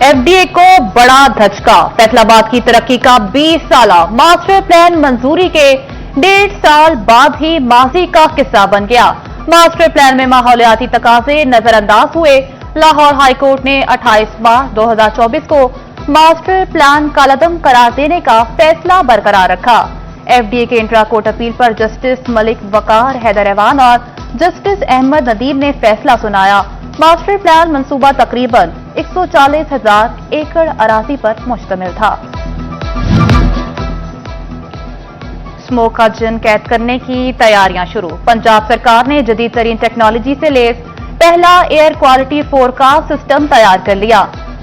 FDA को बड़ा धचका। फैसलाबाद की तरक्की का 20 साला मास्टर प्लान मंजूरी के 1.5 साल बाद ही माजी का किस्सा बन गया। मास्टर प्लान में माहौलियाती तकाजे नजरअंदाज हुए। लाहौर हाईकोर्ट ने 28 मार्च 2024 को मास्टर प्लान कालादम करार देने का फैसला बरकरार रखा। एफडीए के इंट्रा कोर्ट अपील पर जस्टिस मलिक वकार हैदर ऐवान और जस्टिस अहमद नदीम ने फैसला सुनाया। मास्टर प्लान मंसूबा तकरीबन 140,000 एकड़ अराजी पर मुश्तमिल था। स्मोक का जिन कैद करने की तैयारियां शुरू। पंजाब सरकार ने जदीद तरीन टेक्नोलॉजी से लैस पहला एयर क्वालिटी फोरकास्ट सिस्टम तैयार कर लिया।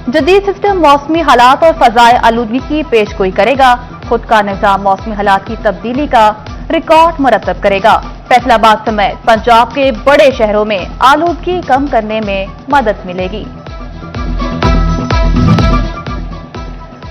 जदीद सिस्टम मौसमी हालात और फजाए आलूदगी की पेशगोई करेगा। खुद का निजाम मौसमी हालात की तब्दीली का रिकॉर्ड मुरतब करेगा। फैसलाबाद समेत पंजाब के बड़े शहरों में आलूदगी कम करने में मदद मिलेगी।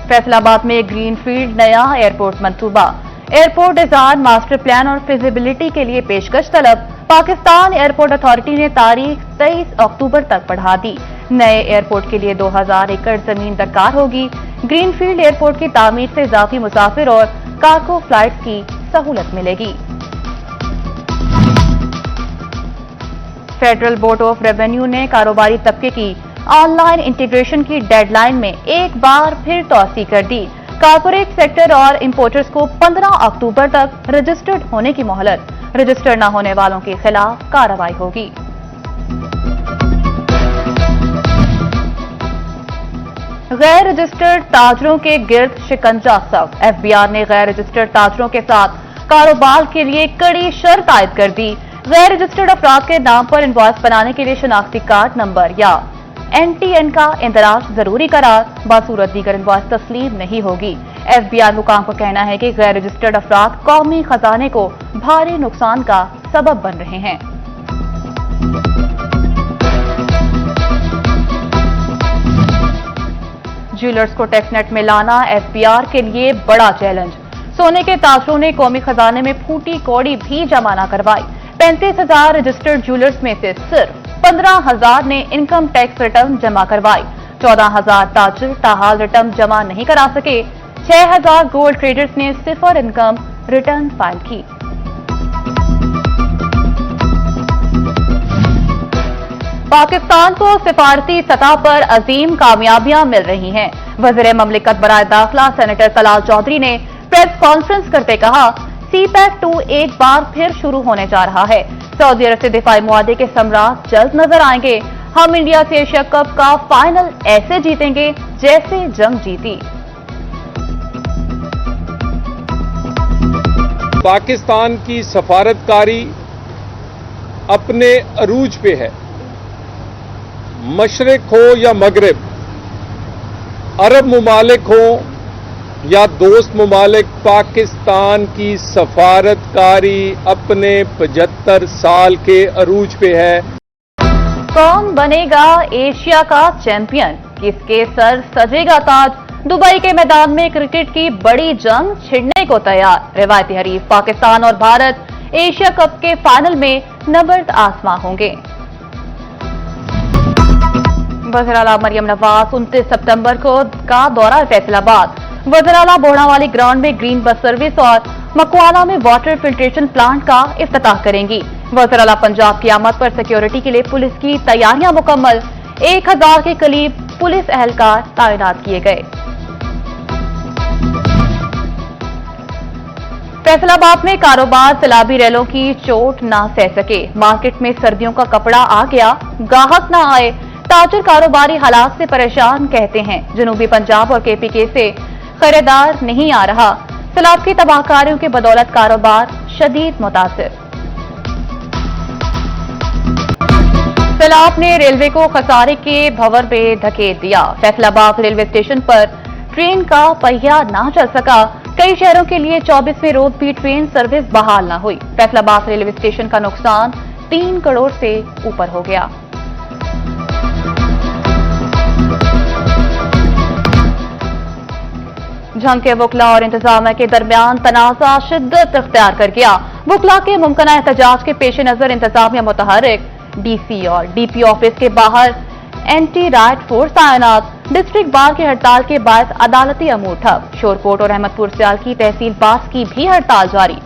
फैसलाबाद में ग्रीनफील्ड नया एयरपोर्ट मंसूबा। एयरपोर्ट डिजाइन मास्टर प्लान और फिजिबिलिटी के लिए पेशकश तलब। पाकिस्तान एयरपोर्ट अथॉरिटी ने तारीख 23 अक्टूबर तक बढ़ा दी। नए एयरपोर्ट के लिए 2000 एकड़ जमीन दरकार होगी। ग्रीनफील्ड एयरपोर्ट की तामीर से इजाफी मुसाफिर और कार्गो फ्लाइट्स की सहूलत मिलेगी। फेडरल बोर्ड ऑफ रेवेन्यू ने कारोबारी तबके की ऑनलाइन इंटीग्रेशन की डेडलाइन में एक बार फिर तौसी कर दी। कॉर्पोरेट सेक्टर और इंपोर्टर्स को 15 अक्टूबर तक रजिस्टर्ड होने की मोहलत। रजिस्टर न होने वालों के खिलाफ कार्रवाई होगी। गैर रजिस्टर्ड ताजरों के गिर्द शिकंजा सख्त। एफबीआर ने गैर रजिस्टर्ड ताजरों के साथ कारोबार के लिए कड़ी शर्त आयद कर दी। गैर रजिस्टर्ड अफराद के नाम पर इनवॉइस बनाने के लिए शनाख्ती कार्ड नंबर या एनटीएन का इंदराज जरूरी करार। बासूरत दीगर इनवॉइस तस्लीम नहीं होगी। एफबीआर हुकाम का कहना है कि गैर रजिस्टर्ड अफराद कौमी खजाने को भारी नुकसान का सबब बन रहे हैं। ज्वेलर्स को टैक्सनेट में लाना एफबीआर के लिए बड़ा चैलेंज। सोने के ताजरों ने कौमी खजाने में फूटी कौड़ी भी जमा न करवाई। 35,000 रजिस्टर्ड ज्वेलर्स में से सिर्फ 15,000 ने इनकम टैक्स रिटर्न जमा करवाई। 14,000 ताजर ताहाल रिटर्न जमा नहीं करा सके। 6,000 गोल्ड ट्रेडर्स ने सिफर इनकम रिटर्न फाइल की। पाकिस्तान को सिफारती सतह पर अजीम कामयाबियां मिल रही हैं। वज़ीर ममलिकत बराए दाखिला सेनेटर तलाल चौधरी ने प्रेस कॉन्फ्रेंस करते कहा, सीपैक 2 एक बार फिर शुरू होने जा रहा है। सऊदी अरब से दिफाई मुआहदे के समरात जल्द नजर आएंगे। हम इंडिया से एशिया कप का फाइनल ऐसे जीतेंगे जैसे जंग जीती। पाकिस्तान की सफारतकारी अपने अरूज पे है। मशरिक हो या मगरिब, अरब मुमालिक हो या दोस्त मुमालिक, पाकिस्तान की सफारतकारी अपने 75 साल के अरूज पे है। कौन बनेगा एशिया का चैंपियन? किसके सर सजेगा ताज? दुबई के मैदान में क्रिकेट की बड़ी जंग छिड़ने को तैयार। रिवायती हरीफ पाकिस्तान और भारत एशिया कप के फाइनल में नबर्द आसमां होंगे। वज़ीर आला मरियम नवाज 29 सितंबर को का दौरा फैसलाबाद। वज़ीर आला बोहड़ावाली ग्राउंड में ग्रीन बस सर्विस और मकवाना में वाटर फिल्ट्रेशन प्लांट का इफ्तिताह करेंगी। वज़ीर आला पंजाब की आमद पर सिक्योरिटी के लिए पुलिस की तैयारियां मुकम्मल। 1000 के करीब पुलिस एहलकार तैनात किए गए। फैसलाबाद में कारोबार सैलाबी रेलों की चोट ना सह सके। मार्केट में सर्दियों का कपड़ा आ गया, गाहक ना आए। ताजर कारोबारी हालात से परेशान कहते हैं। जनूबी पंजाब और केपीके से खरीदार नहीं आ रहा। सैलाब की तबाहकारियों के बदौलत कारोबार शदीद मुतासिर। सैलाब ने रेलवे को खसारे के भंवर में धकेल दिया। फैसलाबाद रेलवे स्टेशन पर ट्रेन का पहिया ना चल सका। कई शहरों के लिए 24वें रोज भी ट्रेन सर्विस बहाल न हुई। फैसलाबाद रेलवे स्टेशन का नुकसान 3 करोड़ से ऊपर हो गया। जंग के वकला और इंतजामिया के दरमियान तनाज़ा शिद्दत इख्तियार कर गया। वकला के मुमकिना एहतजाज के पेश नजर इंतजामिया मुतहर्रिक। डीसी और डीपी ऑफिस के बाहर एंटी राइट फोर्स तैनात। डिस्ट्रिक्ट बार की हड़ताल के बाद अदालती अमूर ठप। शोरकोट और अहमदपुर सियाल की तहसील बास की भी हड़ताल जारी।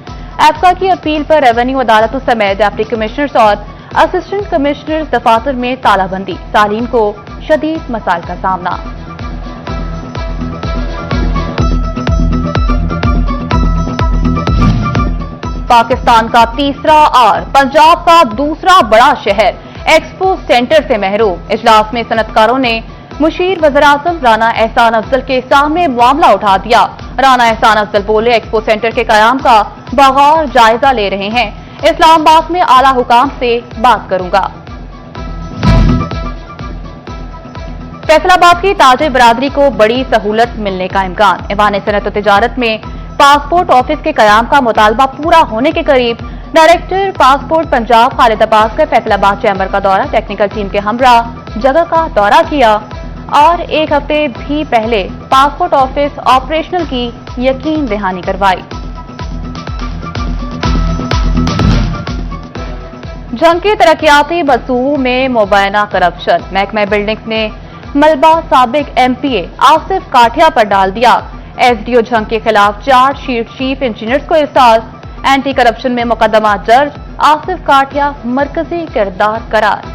एफका की अपील पर रेवेन्यू अदालतों समेत डिप्टी कमिश्नर्स और असिस्टेंट कमिश्नर्स दफातर में तालाबंदी। सालीन को शदीद मसाइल का सामना। पाकिस्तान का तीसरा और पंजाब का दूसरा बड़ा शहर एक्सपो सेंटर से महरूम। इजलास में सनतकारों ने मुशीर वज़ीर-ए-आज़म राना एहसान अफजल के सामने मामला उठा दिया। राना एहसान अफजल बोले, एक्सपो सेंटर के कयाम का बगौर जायजा ले रहे हैं। इस्लामाबाद में आला हुकाम से बात करूंगा। फैसलाबाद की ताजिर बरादरी को बड़ी सहूलत मिलने का इम्कान। ईवान सनत तिजारत में पासपोर्ट ऑफिस के कयाम का मुतालबा पूरा होने के करीब। डायरेक्टर पासपोर्ट पंजाब खालिद अब्बास का फैसलाबाद चैम्बर का दौरा। टेक्निकल टीम के हमरा जगह का दौरा किया और एक हफ्ते भी पहले पासपोर्ट ऑफिस ऑपरेशनल की यकीन दहानी करवाई। जंग के तरक्याती मंसूबों में मुबैना करप्शन। महकमा बिल्डिंग्स ने मलबा साबिक एमपीए आसिफ काठिया पर डाल दिया। एसडीओ जंग के खिलाफ चार्जशीट चीफ इंजीनियर्स को इरसाल। एंटी करप्शन में मुकदमा दर्ज। आसिफ काठिया मरकजी किरदार करार।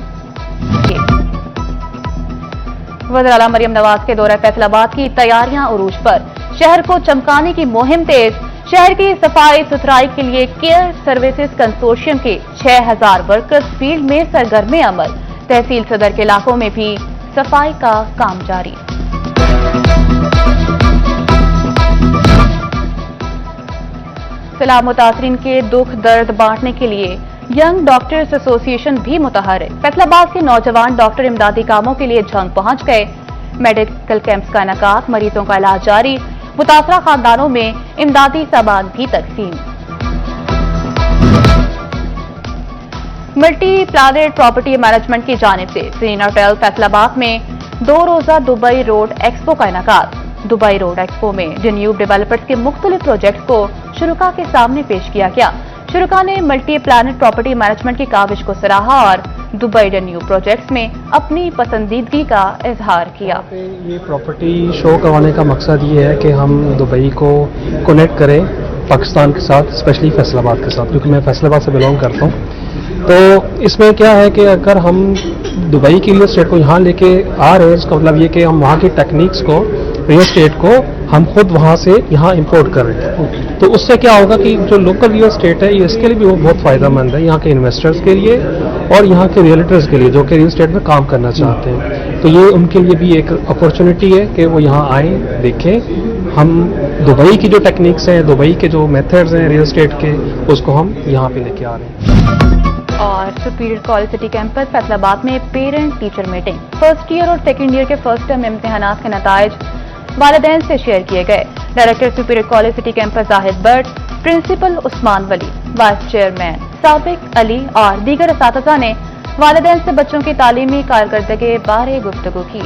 वज़ीर आला मरियम नवाज के दौरे फैसलाबाद की तैयारियां उरूज पर। शहर को चमकाने की मुहिम तेज। शहर की सफाई सुथराई के लिए केयर सर्विसेज कंसोर्शियम के 6000 वर्कर्स फील्ड में सरगर्म अमल। तहसील सदर के इलाकों में भी सफाई का काम जारी। सैलाब मुतासरीन के दुख दर्द बांटने के लिए यंग डॉक्टर्स एसोसिएशन भी मुतहरिक। फैसलाबाद के नौजवान डॉक्टर इमदादी कामों के लिए जंग पहुंच गए। मेडिकल कैंप्स का इनेकाद। मरीजों का इलाज जारी। मुतासरा खानदानों में इमदादी सामान भी तकसीम। मल्टी प्लानेट प्रॉपर्टी मैनेजमेंट की जानिब से सीरीना होटल फैसलाबाद में 2 रोजा दुबई रोड एक्सपो का इनेकाद। दुबई रोड एक्सपो में डन्यूब डेवलपर्स के मुख्तलिफ प्रोजेक्ट्स को शुरुका के सामने पेश किया गया। शुरुका ने मल्टी प्लानेट प्रॉपर्टी मैनेजमेंट की काविश को सराहा और दुबई डन्यूब प्रोजेक्ट्स में अपनी पसंदीदगी का इजहार किया। ये प्रॉपर्टी शो करवाने का मकसद ये है कि हम दुबई को कनेक्ट करें पाकिस्तान के साथ, स्पेशली फैसलाबाद के साथ, क्योंकि मैं फैसलाबाद से बिलोंग करता हूँ। तो इसमें क्या है कि अगर हम दुबई की रियल एस्टेट को यहाँ लेके आ रहे हैं, इसका मतलब ये कि हम वहाँ की टेक्निक्स को, रियल एस्टेट को हम खुद वहाँ से यहाँ इंपोर्ट कर रहे हैं। तो उससे क्या होगा कि जो लोकल रियल एस्टेट है, ये इसके लिए भी वो बहुत फ़ायदेमंद है, यहाँ के इन्वेस्टर्स के लिए और यहाँ के रियल्टर्स के लिए जो कि रियल एस्टेट में काम करना चाहते हैं। तो ये उनके लिए भी एक अपॉर्चुनिटी है कि वो यहाँ आएँ, देखें। हम दुबई की जो टेक्निक्स हैं, दुबई के जो मेथड्स हैं रियल एस्टेट के, उसको हम यहाँ पे लेके आ रहे हैं। और superior college city campus Faisalabad में parent teacher meeting. First year और सेकेंड ईयर के फर्स्ट टर्म इम्तिहानात के नताइज वालिदैन से शेयर किए गए। Director superior college city campus Zahid Butt, principal Usman Wali, vice chairman Sabiq Ali और दीगर असातिज़ा ने वालिदैन से बच्चों की तालीमी कारकर्दगी के बारे गुफ्तगू की।